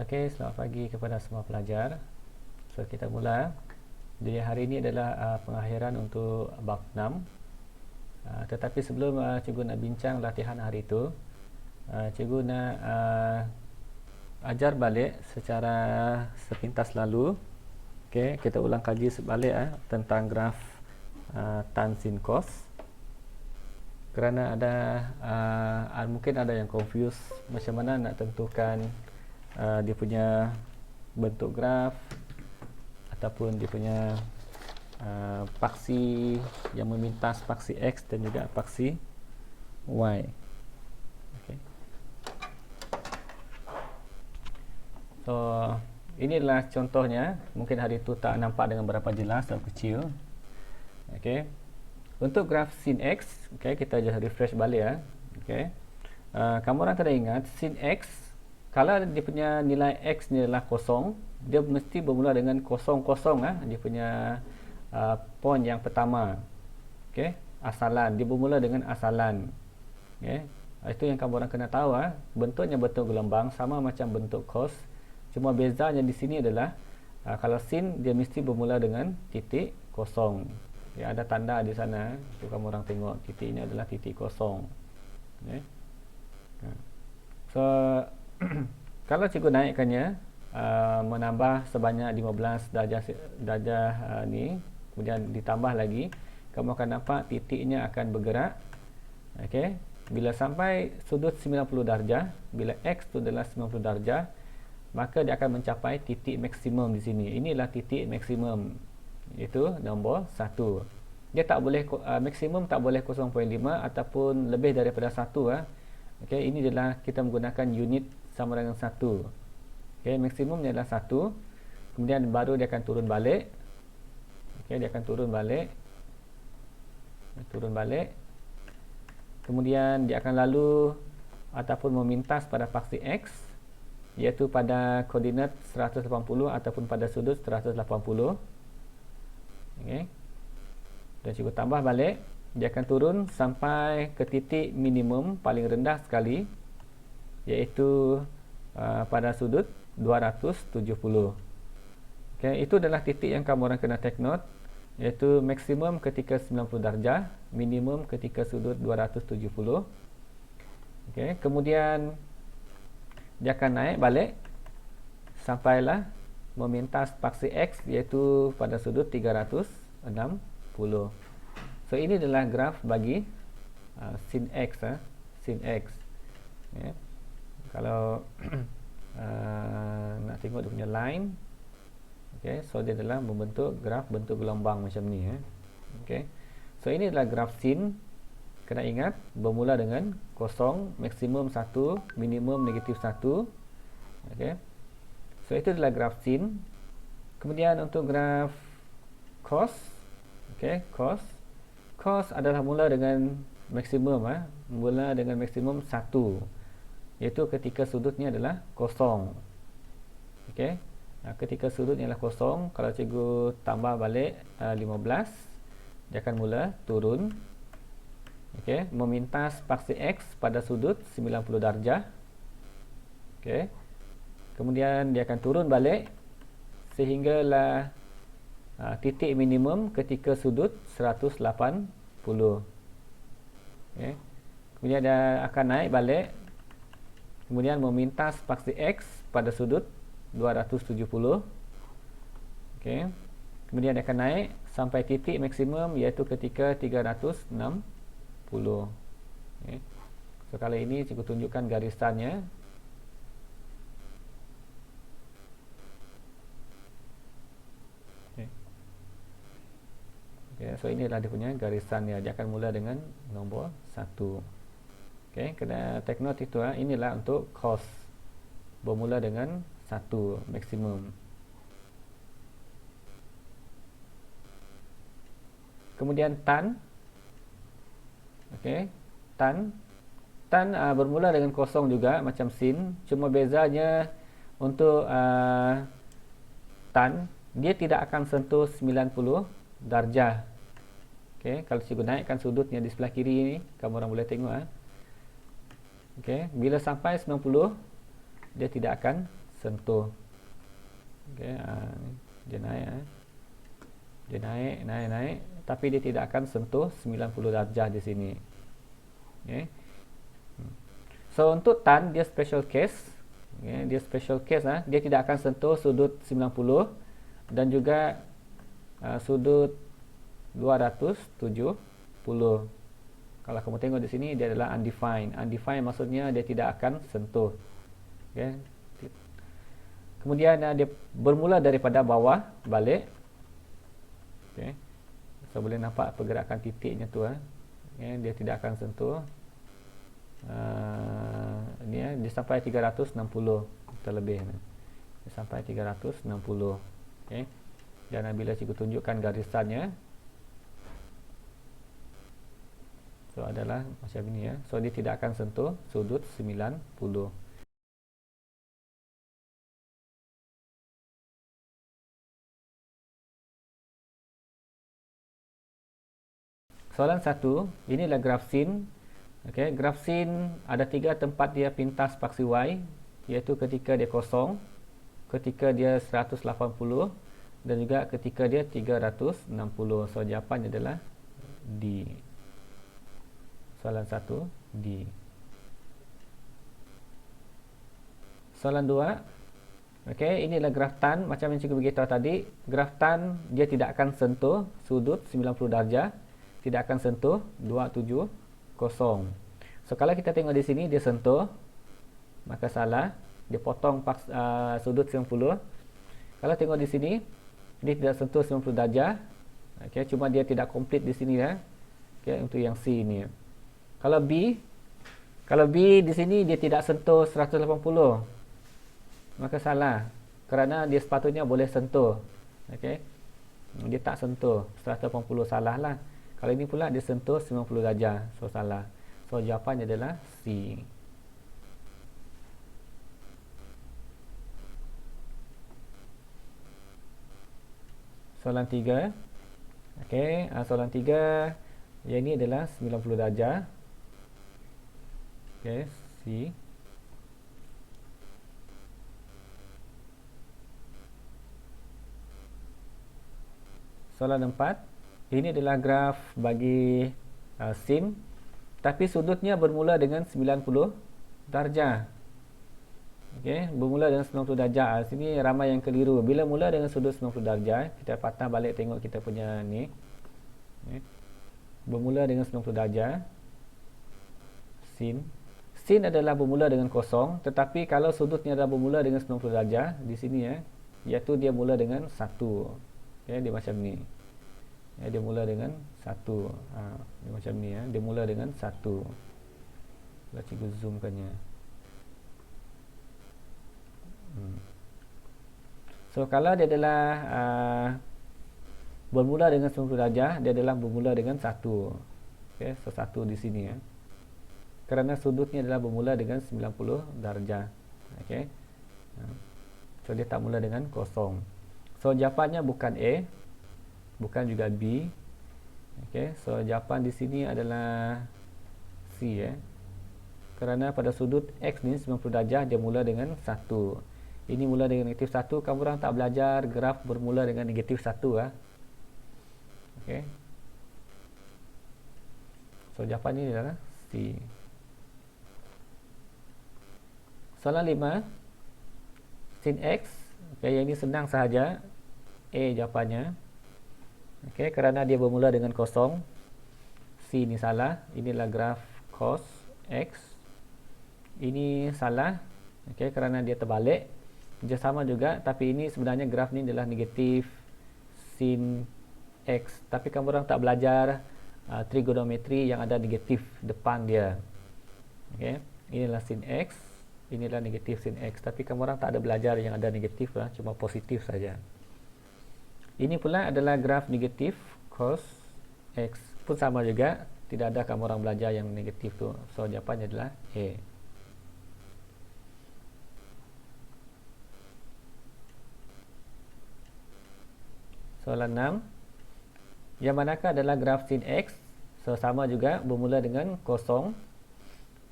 Okey, selamat pagi kepada semua pelajar. So, kita mula. Jadi hari ini adalah pengakhiran untuk bab 6. Tetapi sebelum cikgu nak bincang latihan hari itu, cikgu nak ajar balik secara sepintas lalu. Okey, kita ulang kaji sebalik tentang graf tan sin cos. Kerana ada mungkin ada yang confuse macam mana nak tentukan dia punya bentuk graf ataupun dia punya paksi yang memintas paksi X dan juga paksi Y. Okay. So, inilah contohnya. Mungkin hari itu tak nampak dengan berapa jelas atau kecil. Okay. Untuk graf sin X, okay, kita just refresh balik okay. Kamu orang teringat sin X, kalau dia punya nilai X ni adalah kosong, dia mesti bermula dengan kosong dia punya point yang pertama. Okay. Asalan, dia bermula dengan asalan. Okay. Itu yang kamu orang kena tahu bentuknya bentuk gelombang sama macam bentuk cos. Cuma bezanya di sini adalah kalau sin dia mesti bermula dengan titik kosong. Ya, ada tanda di sana. Tu kamu orang tengok titik ini adalah titik kosong. Okay. So kalau cikgu naikkannya menambah sebanyak 15 darjah ni, kemudian ditambah lagi, kamu akan nampak titiknya akan bergerak. Okey, bila sampai sudut 90 darjah, bila X tu adalah 90 darjah, maka dia akan mencapai titik maksimum di sini. Inilah titik maksimum, itu nombor 1. Dia tak boleh maksimum tak boleh 0.5 ataupun lebih daripada 1 Okey, ini adalah kita menggunakan unit sama dengan 1. Okey, maksimumnya adalah 1. Kemudian baru dia akan turun balik. Okey, dia akan turun balik. Kemudian dia akan lalu ataupun memintas pada paksi X, iaitu pada koordinat 180 ataupun pada sudut 180. Okey. Dan cikgu tambah balik, dia akan turun sampai ke titik minimum paling rendah sekali, iaitu pada sudut 270. Okay, itu adalah titik yang kamu orang kena take note, iaitu maksimum ketika 90 darjah, minimum ketika sudut 270. Okay, kemudian dia akan naik balik sampailah memintas paksi X, iaitu pada sudut 360. So ini adalah graf bagi sin X. Sin X. Okay. Kalau nak tengok dia punya line, okay, so dia adalah membentuk graf bentuk gelombang macam ni. Okay. So ini adalah graf sin. Kena ingat bermula dengan kosong, maksimum 1, minimum negatif 1. Okay. So itu adalah graf sin. Kemudian untuk graf cos, okay, cos adalah mula dengan maksimum mula dengan maksimum 1, iaitu ketika sudutnya adalah kosong. Okey, ketika sudutnya adalah kosong, kalau cikgu tambah balik 15, dia akan mula turun. Okey, memintas paksi X pada sudut 90 darjah. Okey, kemudian dia akan turun balik sehinggalah titik minimum ketika sudut 180. Okay. Kemudian dia akan naik balik, kemudian memintas paksi X pada sudut 270. Okay. Kemudian dia akan naik sampai titik maksimum, iaitu ketika 360. Okay. So kali ini cikgu tunjukkan garisannya. Okay, so inilah dia punya garisan dia. Dia akan mula dengan nombor 1. Okey, kena take note itu inilah untuk cos. Bermula dengan 1 maksimum. Kemudian tan. Okey, tan bermula dengan kosong juga macam sin, cuma bezanya untuk tan dia tidak akan sentuh 90 darjah. Okey, kalau cikgu naikkan sudutnya di sebelah kiri ini, kamu orang boleh tengok Okey, bila sampai 90 dia tidak akan sentuh. Okey, dia naik. Dia naik, tapi dia tidak akan sentuh 90 darjah di sini. Okey. So untuk tan dia special case. Okay, dia special case dia tidak akan sentuh sudut 90 dan juga sudut 270. Kalau kamu tengok di sini dia adalah undefined. Undefined maksudnya dia tidak akan sentuh. Okay. Kemudian dia bermula daripada bawah balik. Okay. So boleh nampak pergerakan titiknya tu. Okay. Dia tidak akan sentuh. Ini dia sampai 360 terlebih. Dia sampai 360. Okay. Dan bila cikgu tunjukkan garisannya, so adalah macam ini ya. So dia tidak akan sentuh sudut 90. Soalan 1, inilah graf sin. Okey, graf sin ada 3 tempat dia pintas paksi Y, iaitu ketika dia kosong, ketika dia 180 dan juga ketika dia 360. So jawapannya adalah D. Soalan 1, D. Soalan 2, okey, inilah graf tan. Macam yang cikgu beritahu tadi, graf tan dia tidak akan sentuh sudut 90 darjah, tidak akan sentuh 270. So kalau kita tengok di sini dia sentuh, maka salah. Dia potong sudut 90. Kalau tengok di sini dia tidak sentuh 90 darjah. Okey, cuma dia tidak komplit di sini ya. Okey, untuk yang C ni. Kalau B di sini dia tidak sentuh 180. Maka salah. Kerana dia sepatutnya boleh sentuh. Okey. Dia tak sentuh 180, salah lah. Kalau ini pula dia sentuh 90 darjah. So salah. So jawapannya adalah C. Soalan 3. Okey, soalan 3 yang ini adalah 90 darjah. Okey, C. Soalan 4. Ini adalah graf bagi sin, tapi sudutnya bermula dengan 90 darjah. Okey, bermula dengan 90 darjah. Sini ramai yang keliru. Bila mula dengan sudut 90 darjah, kita patah balik tengok kita punya ni. Okay. Bermula dengan 90 darjah. Sin. Sin adalah bermula dengan kosong, tetapi kalau sudutnya adalah bermula dengan 90 darjah di sini iaitu dia mula dengan 1. Okay, dia macam ni. Ya, dia mula dengan 1. Dia macam ni ya. Dia mula dengan 1. Kalau cikgu zoomkannya. So kalau dia adalah bermula dengan 90 darjah, dia adalah bermula dengan 1. Okey, so 1 di sini ya. Kerana sudutnya adalah bermula dengan 90 darjah. Okey. So dia tak mula dengan kosong. So jawapannya bukan A, bukan juga B. Okey, so jawapan di sini adalah C ya. Kerana pada sudut X ni 90 darjah dia mula dengan 1. Ini mula dengan negatif 1. Kamu orang tak belajar graf bermula dengan negatif 1 Okey. So jawapan ini adalah C. Soalan 5. Sin X. Okey, yang ini senang sahaja. A jawapannya. Okey, kerana dia bermula dengan kosong. C ni salah. Inilah graf cos X. Ini salah. Okey, kerana dia terbalik. Dia sama juga, tapi ini sebenarnya graf ni adalah negatif sin X. Tapi kamu orang tak belajar trigonometri yang ada negatif depan dia. Okey, inilah sin X. Inilah negatif sin X. Tapi kamu orang tak ada belajar yang ada negatif lah, cuma positif saja. Ini pula adalah graf negatif cos X. Pun sama juga, tidak ada kamu orang belajar yang negatif tu. So jawapannya adalah A. Soalan 6. Yang manakah adalah graf sin X? So sama juga, bermula dengan kosong.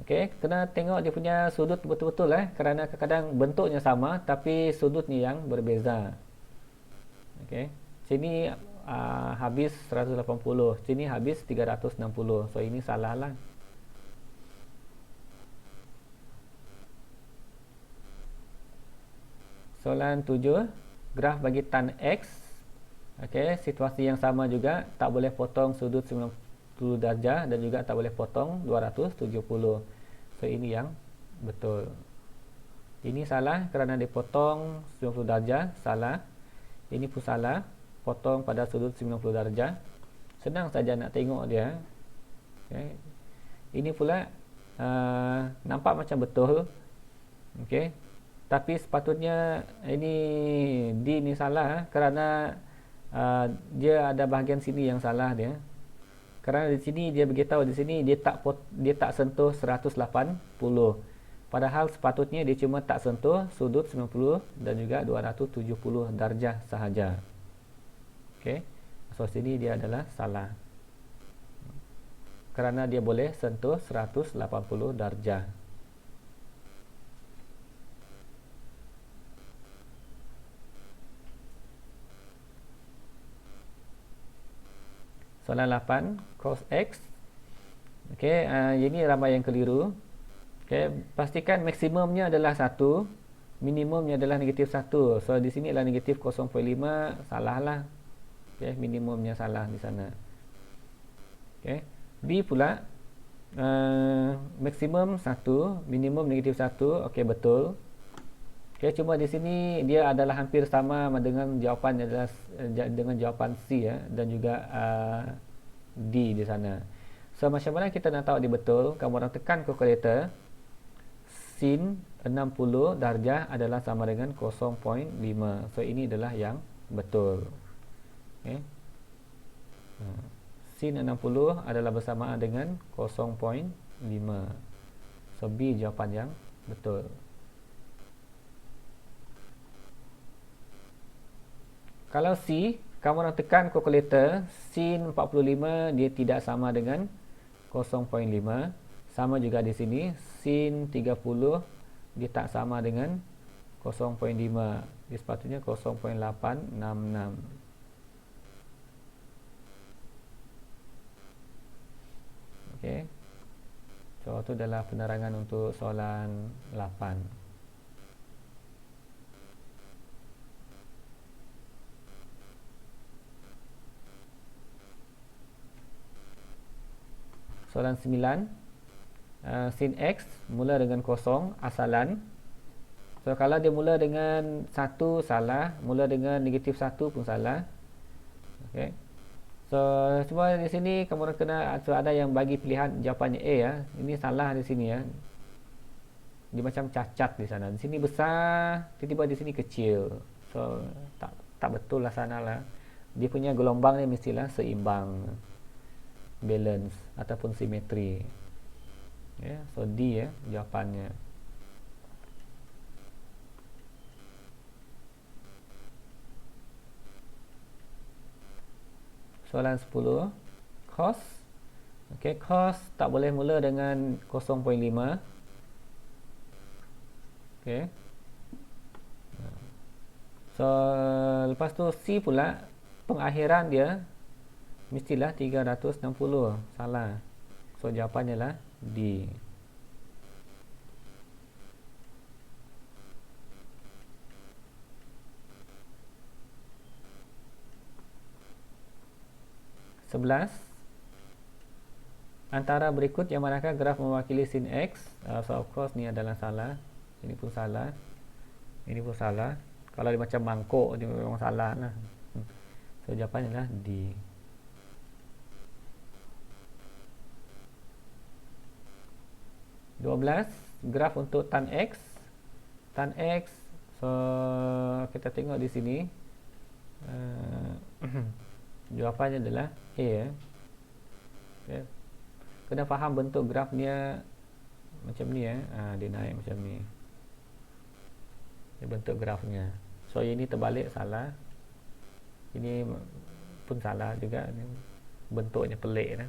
Okey, kena tengok dia punya sudut betul-betul kerana kadang-kadang bentuknya sama tapi sudutnya yang berbeza. Okey. Sini habis 180, sini habis 360. So ini salah lah. Soalan 7, graf bagi tan X. Okey, situasi yang sama juga, tak boleh potong sudut 90 darjah dan juga tak boleh potong 270. So ini yang betul. Ini salah kerana dipotong 90 darjah, salah. Ini pun salah, potong pada sudut 90 darjah. Senang saja nak tengok dia. Okay. Ini pula nampak macam betul. Okay. Tapi sepatutnya ini D ni salah kerana dia ada bahagian sini yang salah dia. Kerana di sini dia beritahu di sini dia tak sentuh 180. Padahal sepatutnya dia cuma tak sentuh sudut 90 dan juga 270 darjah sahaja. Okey. So sini dia adalah salah. Kerana dia boleh sentuh 180 darjah. Soalan 8, cos X. Okey, ini ramai yang keliru. Okey, pastikan maksimumnya adalah 1, minimumnya adalah negatif 1. So di sini adalah negatif 0.5, salah lah. Okey, minimumnya salah di sana. Okey, B pula maksimum 1, minimum negatif 1. Okey, betul. Okey, cuma di sini dia adalah hampir sama dengan jawapan adalah dengan jawapan C dan juga D di sana. So macam mana kita nak tahu dia betul? Kamu orang tekan kalkulator. Sin 60 darjah adalah sama dengan 0.5. So ini adalah yang betul. Okey. Sin 60 adalah bersamaan dengan 0.5. So B jawapan yang betul. Kalau C, kamu nak tekan kalkulator, sin 45 dia tidak sama dengan 0.5. Sama juga di sini, sin 30 dia tak sama dengan 0.5. Dia sepatutnya 0.866. Okey. So itu adalah penerangan untuk soalan 8. Soalan 9, sin X mula dengan kosong asalan. So kalau dia mula dengan 1 salah, mula dengan negatif 1 pun salah. Okay. So cuma di sini kamu kena ada yang bagi pilihan jawapannya A Ini salah di sini Dia macam cacat di sana. Di sini besar, tiba-tiba di sini kecil. So tak betul lah sana lah. Dia punya gelombang ni mestilah seimbang, balance ataupun simetri. So D jawapannya. Soalan 10, cos. Okey, cos tak boleh mula dengan 0.5. Okey. So lepas tu C pula, pengakhiran dia mestilah 360. Salah. So jawapannya lah D. Antara berikut yang manakah graf mewakili sin X? So of course ni adalah salah. Ini pun salah. Ini pun salah. Kalau dia macam mangkuk dia memang salah lah. So jawapannya lah D. Graf untuk tan X. Tan X. So kita tengok di sini. Jawapannya adalah A. Okay. Kena faham bentuk grafnya macam ni dia naik macam ni. Ini bentuk grafnya. So ini terbalik salah. Ini pun salah juga. Bentuknya pelik .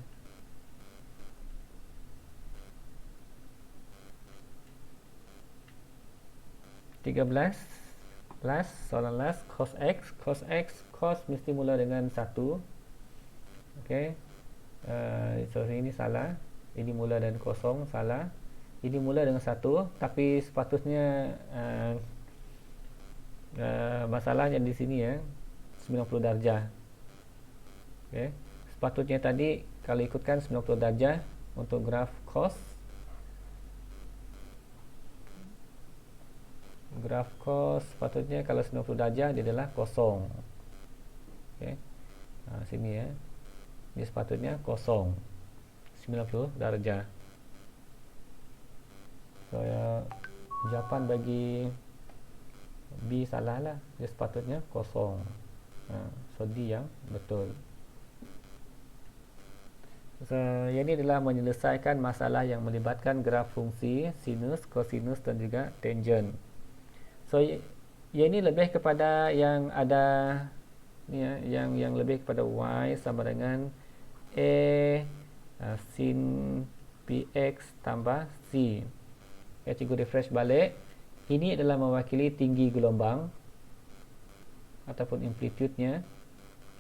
13 plus soalan last cos X. Cos mesti mula dengan 1. Okey. So ini salah. Ini mula dengan kosong, salah. Ini mula dengan 1, tapi sepatutnya masalahnya di sini ya, 90 darjah. Okey. Sepatutnya tadi kalau ikutkan 90 darjah untuk graf cos. Graf cos sepatutnya kalau 90 darjah dia adalah kosong. Okey. Sini ya. Dia sepatutnya kosong. 90 darjah. So jawapan bagi B salah lah. Dia sepatutnya kosong. So D yang betul. So yang ini adalah menyelesaikan masalah yang melibatkan graf fungsi, sinus, kosinus dan juga tangent. So yang ini lebih kepada yang ada ni ya, yang lebih kepada Y sama dengan A sin px tambah c. Cikgu refresh balik. Ini adalah mewakili tinggi gelombang ataupun amplitude-nya.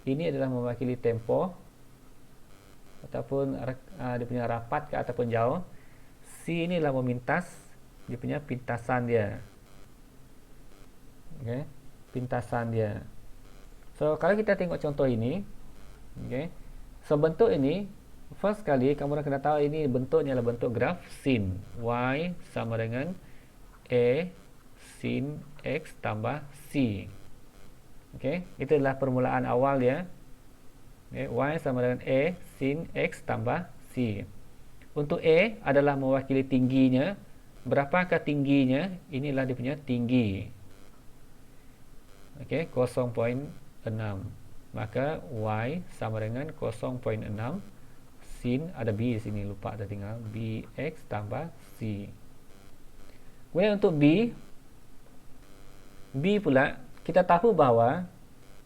Ini adalah mewakili tempoh ataupun dia punya rapat ke ataupun jauh. C inilah memintas, dia punya pintasan dia. Okey, pintasan dia. So kalau kita tengok contoh ini, okey. So bentuk ini first kali kamu kena tahu ini bentuknya adalah bentuk graf sin. Y sama dengan A sin X tambah C. Okey, itu adalah permulaan awal dia. Okay, Y sama dengan A sin X tambah C. Untuk A adalah mewakili tingginya. Berapakah tingginya? Inilah dia punya tinggi. Okey, 0.6. Maka Y sama dengan 0.6 sin, ada B di sini, lupa dah tinggal, BX tambah C. Kemudian untuk B pula, kita tahu bahawa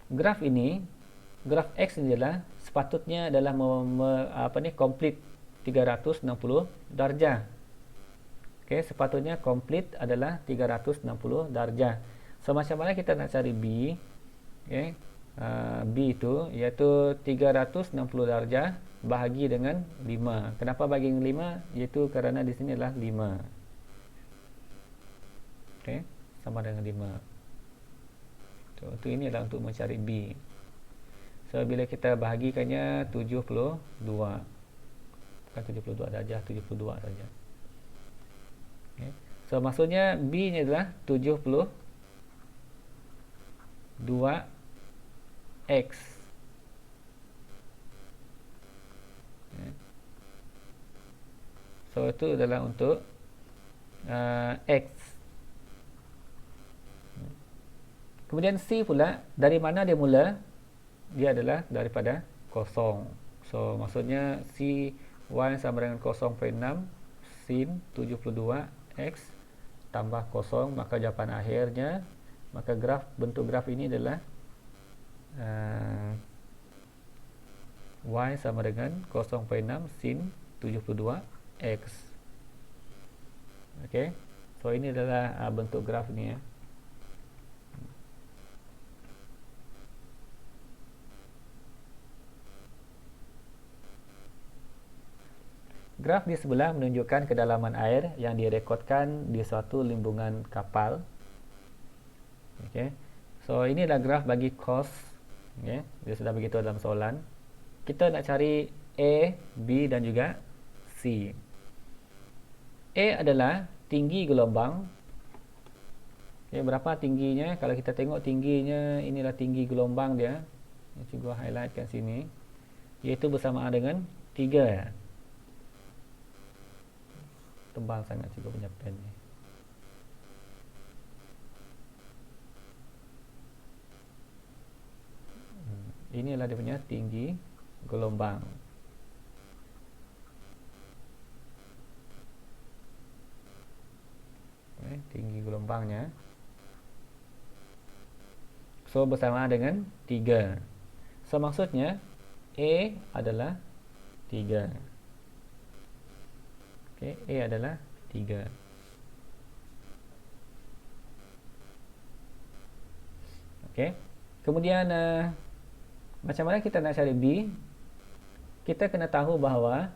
graf ini, graf X ini adalah sepatutnya adalah complete 360 darjah. Okey, sepatutnya complete adalah 360 darjah. So macam mana kita nak cari B? Okey, B itu iaitu 360 darjah bahagi dengan 5. Kenapa bagi dengan 5? Iaitu kerana di sini adalah 5. Okey, sama dengan 5. Itu ini adalah untuk mencari B. So bila kita bahagikannya 72. Bukan 72 darjah, 72 saja. Okay. So maksudnya B ni adalah 72 X. Okay. So itu adalah untuk X. Kemudian C pula, dari mana dia mula? Dia adalah daripada kosong. So maksudnya C Y sama dengan 0.6 sin 72 X tambah kosong, maka jawapan akhirnya, maka bentuk graf ini adalah Y sama dengan 0.6 sin 72 X. Okey. So ini adalah bentuk graf ni ya. Graf di sebelah menunjukkan kedalaman air yang direkodkan di suatu limbungan kapal. Okey. So ini adalah graf bagi cos. Okey, dia sudah beritahu dalam soalan. Kita nak cari A, B dan juga C. A adalah tinggi gelombang. Okey, berapa tingginya? Kalau kita tengok tingginya, inilah tinggi gelombang dia. Cikgu highlight kat sini. Iaitu bersamaan dengan 3. Tebal sangat cikgu punya pen ni. Inilah dia punya tinggi gelombang. Tinggi gelombangnya. So bersamaan dengan 3. So maksudnya A adalah 3. Okay, A adalah 3. Okey. Kemudian macam mana kita nak cari B? Kita kena tahu bahawa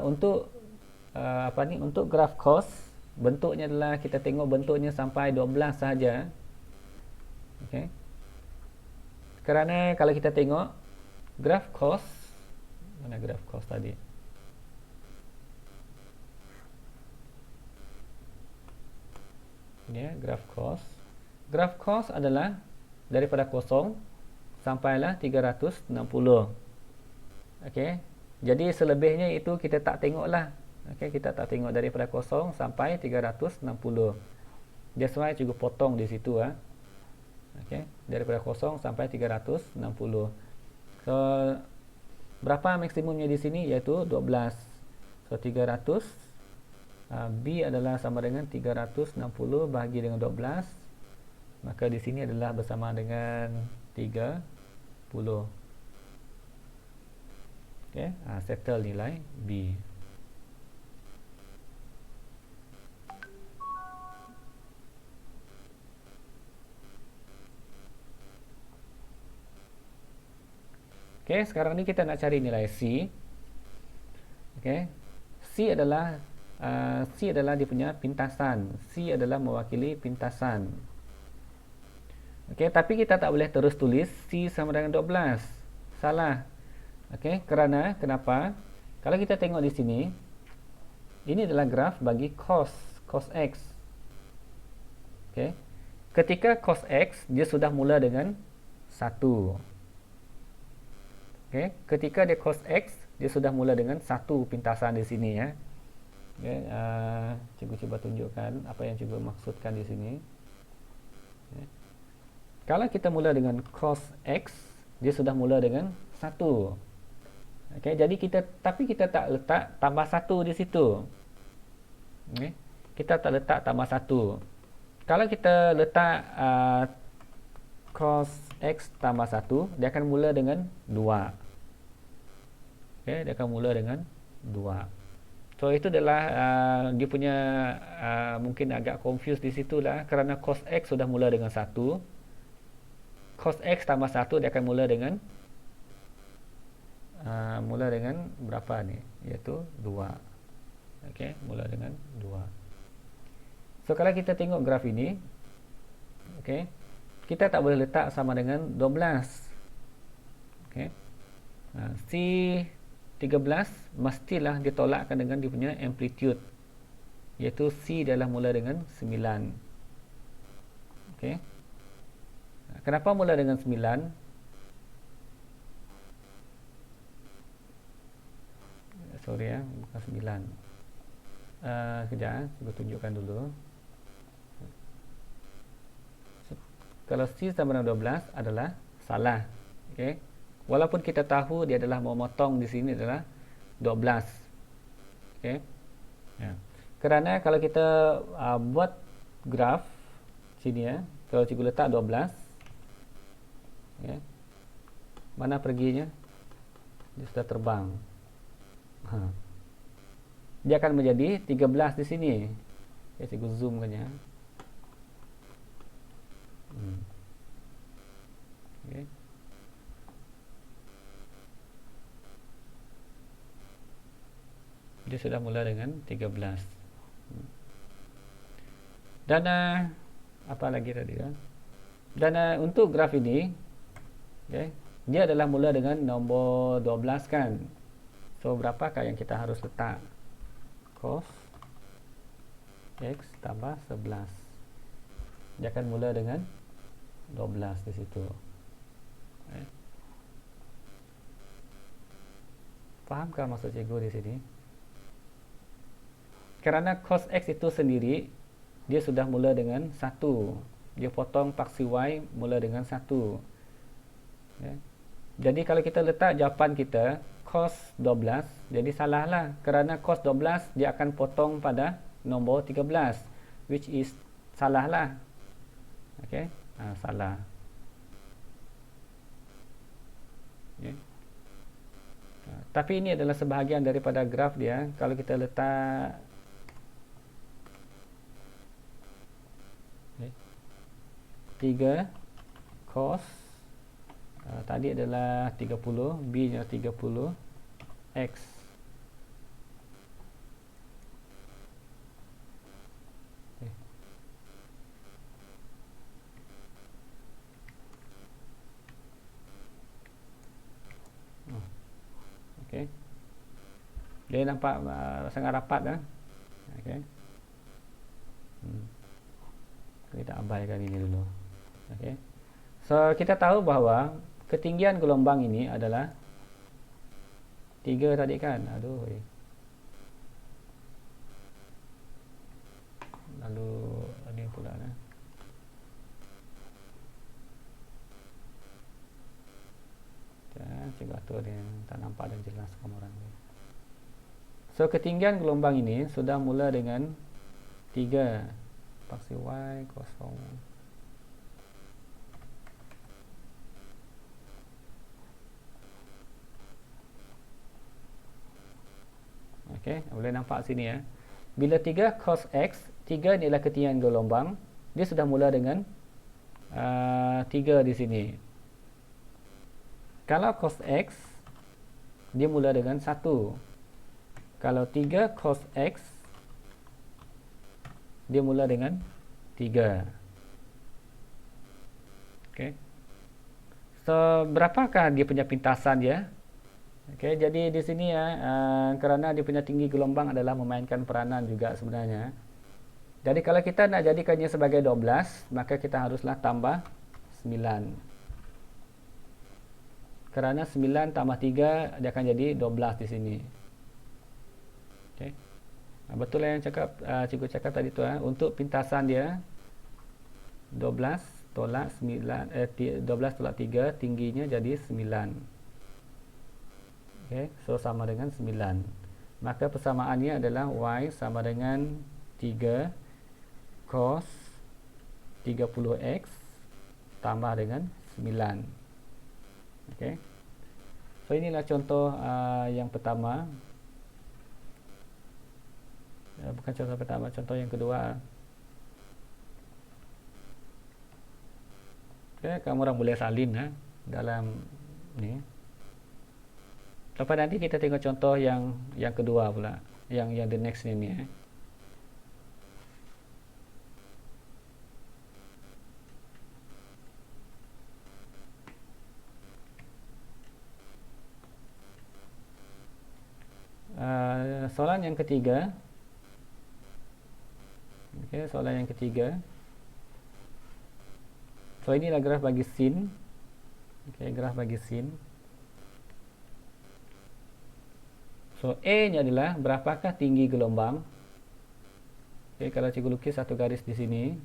untuk untuk graf cos, bentuknya adalah kita tengok bentuknya sampai 12 sahaja. Okey. Kerana kalau kita tengok graf cos, mana graf cos tadi? Ini graf cos. Graf cos adalah daripada 0 sampailah 360. Okey. Jadi selebihnya itu kita tak tengoklah. Okey, kita tak tengok daripada 0 sampai 360. That's why cikgu potong di situ Okey, daripada 0 sampai 360. So berapa maksimumnya di sini, iaitu 12. So 300 B adalah sama dengan 360 bahagi dengan 12. Maka di sini adalah bersama dengan 30. Okey, settle nilai B. Okey, sekarang ni kita nak cari nilai C. Okey. C adalah dia punya pintasan. C adalah mewakili pintasan. Okey, tapi kita tak boleh terus tulis C sama dengan 12. Salah. Okey, kerana kenapa? Kalau kita tengok di sini, ini adalah graf bagi cos X. Okey. Ketika cos X dia sudah mula dengan 1. Okay. Ketika dia cos X, dia sudah mula dengan 1 pintasan di sini Okay. Cikgu cuba tunjukkan apa yang cikgu maksudkan di sini. Okay. Kalau kita mula dengan cos X, dia sudah mula dengan 1. Okay. Jadi tapi kita tak letak tambah 1 di situ. Okay. Kita tak letak tambah 1. Kalau kita letak cos X tambah 1, dia akan mula dengan 2. Okay, dia akan mula dengan 2. So itu adalah dia punya mungkin agak confused di situ lah, kerana cos X sudah mula dengan 1. Cos X tambah 1 dia akan mula dengan berapa ni? Iaitu 2. Okay, mula dengan 2. So kalau kita tengok graf ini, okay, kita tak boleh letak sama dengan 12. Okay. C13 mestilah ditolakkan dengan dia punya amplitude, iaitu C adalah mula dengan 9. Okay. Kenapa mula dengan 9? Sorry bukan 9. Kejap saya tunjukkan dulu. Kalau C sama dengan 12 adalah salah. Okay. Walaupun kita tahu dia adalah memotong di sini adalah 12. Okay. Ya. Kerana kalau kita buat graf sini kalau cikgu letak 12, okay, mana perginya? Dia sudah terbang. Dia akan menjadi 13 di sini. Okay, cikgu zoomkan ya. Okay. Dia sudah mula dengan 13. Dan apa lagi tadi Dan untuk graf ini, okay, dia adalah mula dengan nombor 12 kan. So berapakah yang kita harus letak? Cos X tambah 11. Dia akan mula dengan 12 di situ. Okay. Fahamkah maksud cikgu di sini? Kerana cos X itu sendiri dia sudah mula dengan 1. Dia potong paksi Y mula dengan 1. Okay. Jadi kalau kita letak jawapan kita cos 12, jadi salahlah, kerana cos 12 dia akan potong pada nombor 13, which is salahlah. Okey, salah. Okay. Tapi ini adalah sebahagian daripada graf dia. Kalau kita letak 3 cos tadi adalah 30, B nya 30, X. Okay. Okay. Dia nampak sangat rapat dah. Okay. Kita abaikan ini dulu. Okay. So kita tahu bahawa ketinggian gelombang ini adalah 3 tadi kan. Aduh. Lalu ini pula nah. Cikgu atur dia tak nampak dan jelas kameran dia. So ketinggian gelombang ini sudah mula dengan 3 paksi Y kosong. Okey, boleh nampak sini ya. Bila 3 cos X, 3 ni adalah ketinggian gelombang, dia sudah mula dengan 3 di sini. Kalau cos X, dia mula dengan 1. Kalau 3 cos X, dia mula dengan 3. Okey. So, berapakah dia punya pintasan dia? Okey, jadi di sini ya, kerana dia punya tinggi gelombang adalah memainkan peranan juga sebenarnya. Jadi kalau kita nak jadikannya sebagai 12, maka kita haruslah tambah 9. Kerana 9 tambah 3 dia akan jadi 12 di sini. Okey. Betul lah yang cikgu cakap tadi tu untuk pintasan dia 12 tolak 9 12 tolak 3 tingginya jadi 9. Okey, so sama dengan 9. Maka persamaannya adalah y sama dengan 3 cos 30x tambah dengan 9. Okey. So inilah contoh yang pertama. Bukan contoh pertama, contoh yang kedua. Okey, kamu orang boleh salin dalam ni. Lepas nanti kita tengok contoh yang kedua pula, yang the next ni soalan yang ketiga. Okey, soalan yang ketiga. So inilah graf bagi sin. Okey, graf bagi sin. So A nya adalah berapakah tinggi gelombang. Okey, kalau cikgu lukis satu garis di sini.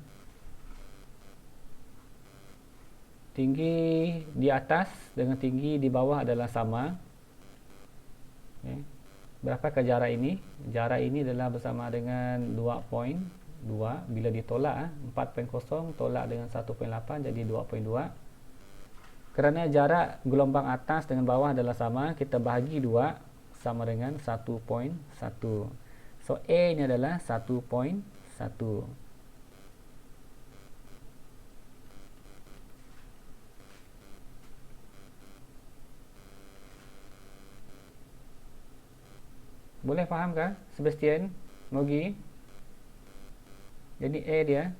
Tinggi di atas dengan tinggi di bawah adalah sama. Okey. Berapakah jarak ini? Jarak ini adalah bersama dengan 2.2. Bila ditolak 4.0 tolak dengan 1.8 jadi 2.2. Kerana jarak gelombang atas dengan bawah adalah sama, kita bahagi 2 sama dengan 1.1. So A nya adalah 1.1. Boleh faham kah Sebastian, Mogi? Jadi A dia.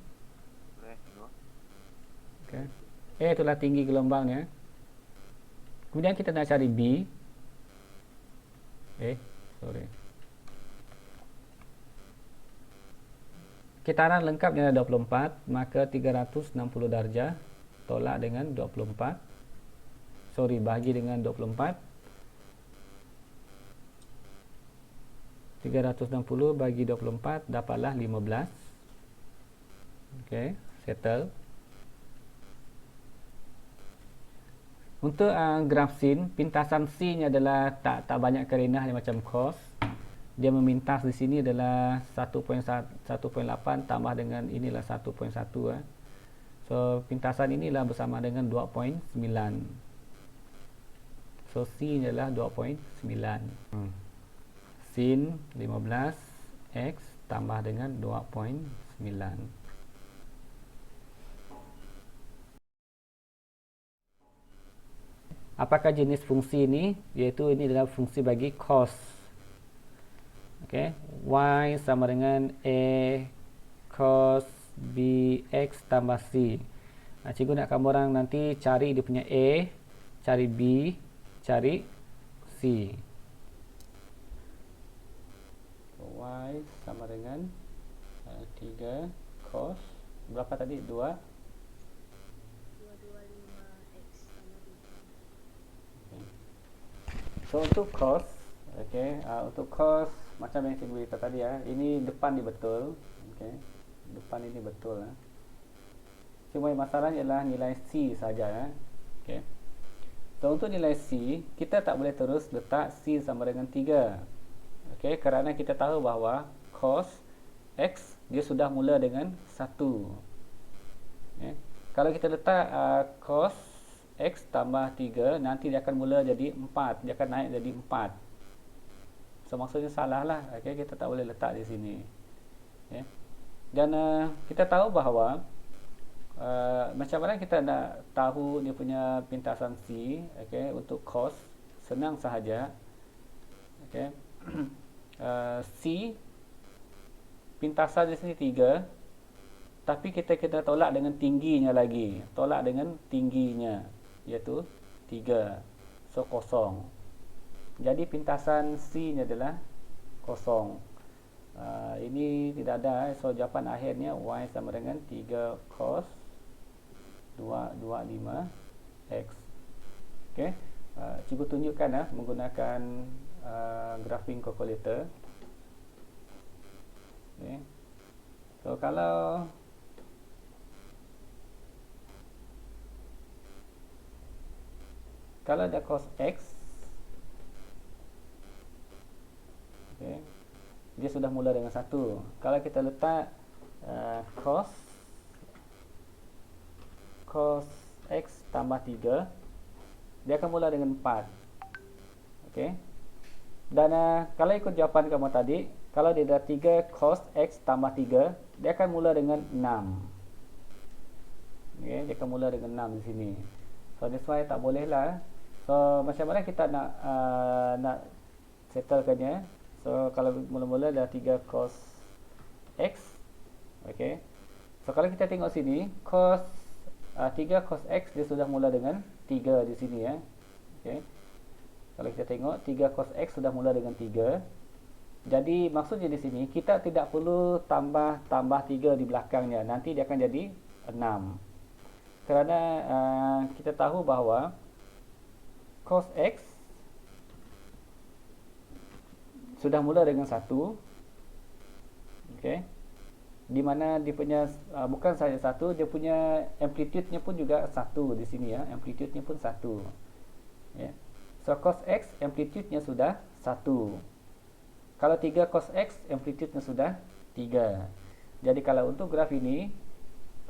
Okay. A itulah tinggi gelombangnya. Kemudian kita nak cari B. Kitaran lengkapnya adalah 24, maka 360 darjah tolak dengan 24. Bahagi dengan 24. 360 bagi 24 dapatlah 15. Okey, settle. Untuk graf sin, pintasan C nya adalah tak banyak kerenah macam cos. Dia memintas di sini adalah 1.8 tambah dengan inilah 1.1 So pintasan inilah bersama dengan 2.9. So C nya adalah 2.9. Sin 15 X tambah dengan 2.9. Apakah jenis fungsi ini? Iaitu ini adalah fungsi bagi cos. Okey, y sama dengan a cos bx tambah c. Cikgu nak kamu orang nanti cari dia punya a, cari b, cari c. Y sama dengan 3 cos berapa tadi? 2 225 X tambah 3. So untuk cos, okey, untuk cos macam yang cikgu beritahu tadi ini depan ni betul, okey. Depan ini betul Cuma yang masalahnya ialah nilai C saja okey. So untuk nilai C, kita tak boleh terus letak C sama dengan 3. Okey, kerana kita tahu bahawa cos X dia sudah mula dengan 1. Okay. Kalau kita letak cos X tambah 3, nanti dia akan mula jadi 4. Dia akan naik jadi 4. So maksudnya salah lah. Okay, kita tak boleh letak di sini. Okay. Dan kita tahu bahawa macam mana kita nak tahu dia punya pintasan C, okay, untuk cos, senang sahaja. Okay. C pintasan di sini 3, tapi kita kena tolak dengan tingginya lagi. Tolak dengan tingginya, iaitu 3. So kosong. Jadi pintasan C nya adalah kosong. Ini tidak ada. So jawapan akhirnya y sama dengan 3 cos 225 X. Okay. Cikgu tunjukkan menggunakan graphing calculator. Okay. So kalau ada cos X, okay, dia sudah mula dengan 1. Kalau kita letak cos X tambah 3, dia akan mula dengan 4. Okay. Dan kalau ikut jawapan kamu tadi, kalau dia dah 3 cos X tambah 3, dia akan mula dengan 6. Okay, dia akan mula dengan 6 di sini. So that's why tak boleh lah. So macam mana kita nak settlekannya? So kalau mula-mula dah 3 cos X, okay. So kalau kita tengok sini, cos 3 cos X dia sudah mula dengan 3 di sini okay. Kalau kita tengok 3 cos X sudah mula dengan 3. Jadi maksudnya di sini kita tidak perlu tambah 3 di belakangnya. Nanti dia akan jadi 6. Kerana kita tahu bahawa cos X sudah mula dengan 1. Okey. Di mana dia punya bukan saja 1, dia punya amplitude-nya pun juga 1 di sini Amplitude-nya pun 1. Ya. So cos X amplitude-nya sudah 1. Kalau 3 cos X amplitude-nya sudah 3. Jadi kalau untuk graf ini,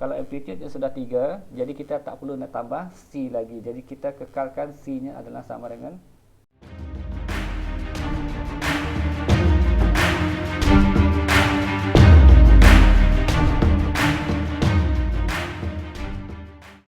kalau amplitude-nya sudah 3, jadi kita tak perlu nak tambah C lagi. Jadi kita kekalkan C-nya adalah sama dengan